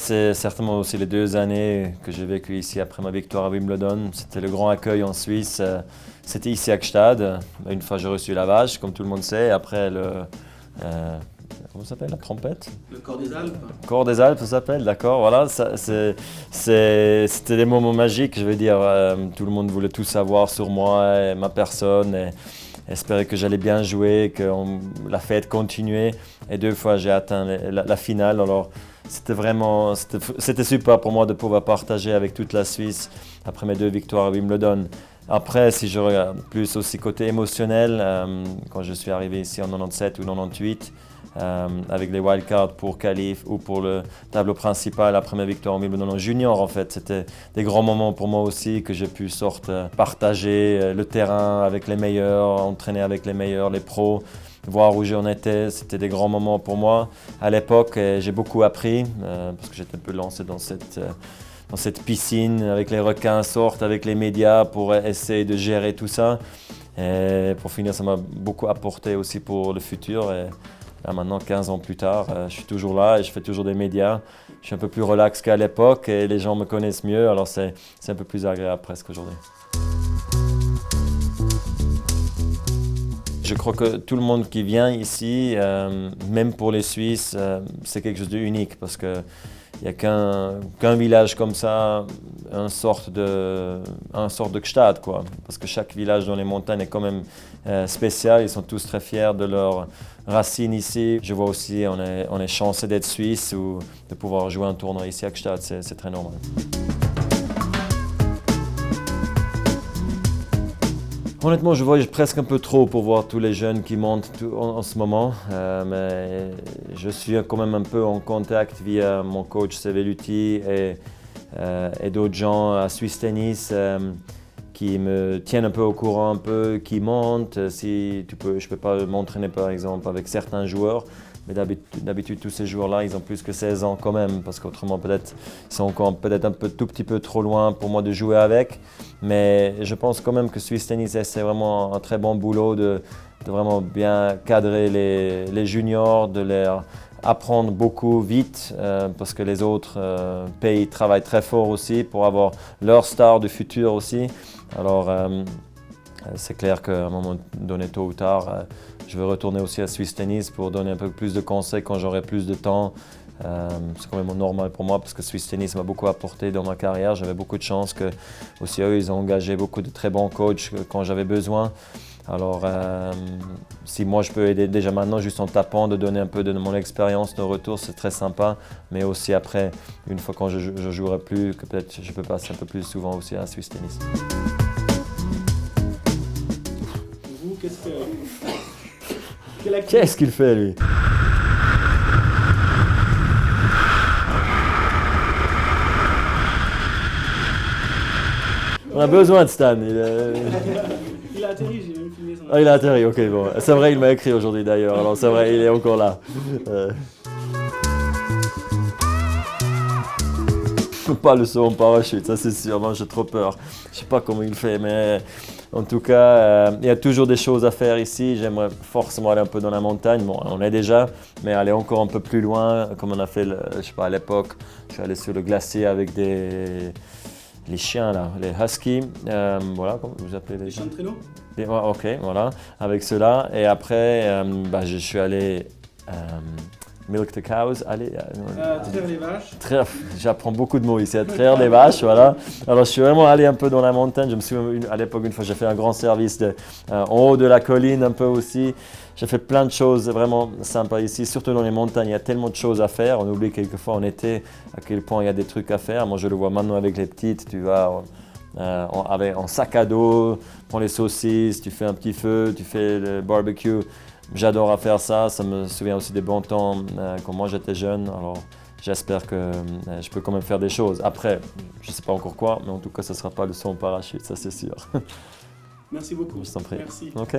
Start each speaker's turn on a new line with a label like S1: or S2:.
S1: C'est certainement aussi les 2 années que j'ai vécues ici après ma victoire à Wimbledon. C'était le grand accueil en Suisse. C'était ici à Gstad. Une fois j'ai reçu la vache, comme tout le monde sait. Après comment ça s'appelle, la trompette?
S2: Le corps des Alpes.
S1: Corps des Alpes, ça s'appelle, d'accord. Voilà, c'était des moments magiques, je veux dire. Tout le monde voulait tout savoir sur moi et ma personne. Et espérait que j'allais bien jouer, que la fête continuait. Et 2 fois, j'ai atteint la finale. Alors, c'était super pour moi de pouvoir partager avec toute la Suisse après mes 2 victoires à Wimbledon. Après, si je regarde plus aussi côté émotionnel, quand je suis arrivé ici en 97 ou 98, avec les wildcards pour qualif ou pour le tableau principal après ma victoire en Wimbledon en junior, en fait, c'était des grands moments pour moi aussi que j'ai pu partager le terrain avec les meilleurs, entraîner avec les meilleurs, les pros, voir où j'en étais. C'était des grands moments pour moi à l'époque et j'ai beaucoup appris parce que j'étais un peu lancé dans cette piscine avec les requins sortent, avec les médias pour essayer de gérer tout ça. Et pour finir, ça m'a beaucoup apporté aussi pour le futur. Et là, maintenant, 15 ans plus tard, je suis toujours là et je fais toujours des médias. Je suis un peu plus relax qu'à l'époque et les gens me connaissent mieux, alors c'est un peu plus agréable presque aujourd'hui. Je crois que tout le monde qui vient ici, même pour les Suisses, c'est quelque chose d'unique parce que il n'y a qu'un village comme ça, un sorte de Gstaad, quoi. Parce que chaque village dans les montagnes est quand même spécial. Ils sont tous très fiers de leurs racines ici. Je vois aussi, on est chanceux d'être Suisse ou de pouvoir jouer un tournoi ici à Gstaad, c'est très normal. Honnêtement, je voyage presque un peu trop pour voir tous les jeunes qui montent en ce moment, mais je suis quand même un peu en contact via mon coach Seveluti et d'autres gens à Swiss Tennis qui me tiennent un peu au courant, un peu, qui montent. Je ne peux pas m'entraîner par exemple avec certains joueurs, mais d'habitude tous ces joueurs-là, ils ont plus que 16 ans quand même, parce qu'autrement peut-être ils sont encore peut-être un tout petit peu trop loin pour moi de jouer avec. Mais je pense quand même que Swiss Tennis c'est vraiment un très bon boulot de vraiment bien cadrer les juniors, de leur apprendre beaucoup vite parce que les autres pays travaillent très fort aussi pour avoir leur star du futur aussi. Alors c'est clair qu'à un moment donné, tôt ou tard, je vais retourner aussi à Swiss Tennis pour donner un peu plus de conseils quand j'aurai plus de temps. C'est quand même normal pour moi parce que Swiss Tennis m'a beaucoup apporté dans ma carrière. J'avais beaucoup de chance que aussi eux, ils ont engagé beaucoup de très bons coachs quand j'avais besoin. Alors si moi je peux aider déjà maintenant juste en tapant, de donner un peu de mon expérience de retour, c'est très sympa. Mais aussi après, une fois quand je jouerai plus, que peut-être je peux passer un peu plus souvent aussi à Swiss Tennis.
S2: Vous,
S1: Qu'est-ce qu'il fait lui? On a besoin de Stan.
S2: Il a atterri, j'ai même filmé son...
S1: Ah, il a atterri, ok, bon. C'est vrai, il m'a écrit aujourd'hui d'ailleurs, alors c'est vrai, il est encore là. Pas le saut en parachute, ça c'est sûr, moi j'ai trop peur. Je sais pas comment il fait, mais en tout cas, il y a toujours des choses à faire ici. J'aimerais forcément aller un peu dans la montagne. Bon, on est déjà, mais aller encore un peu plus loin, comme on a fait, je sais pas, à l'époque. Je suis allé sur le glacier avec les chiens là, les huskies, voilà, comment vous appelez
S2: Les chiens de traîneau?
S1: Ok, voilà, avec ceux-là. Et après, je suis allé milk the cows,
S2: Traire les vaches.
S1: J'apprends beaucoup de mots ici, traire les vaches, voilà. Alors je suis vraiment allé un peu dans la montagne. Je me souviens à l'époque, une fois, j'ai fait un grand service en haut de la colline un peu aussi. J'ai fait plein de choses vraiment sympas ici, surtout dans les montagnes. Il y a tellement de choses à faire. On oublie quelquefois en été à quel point il y a des trucs à faire. Moi, je le vois maintenant avec les petites. Tu vas en sac à dos, prends les saucisses, tu fais un petit feu, tu fais le barbecue. J'adore à faire ça. Ça me souvient aussi des bons temps quand moi j'étais jeune. Alors j'espère que je peux quand même faire des choses. Après, je ne sais pas encore quoi, mais en tout cas, ce ne sera pas le saut en parachute, ça c'est sûr.
S2: Merci beaucoup.
S1: Je t'en prie.
S2: Merci.
S1: Ok.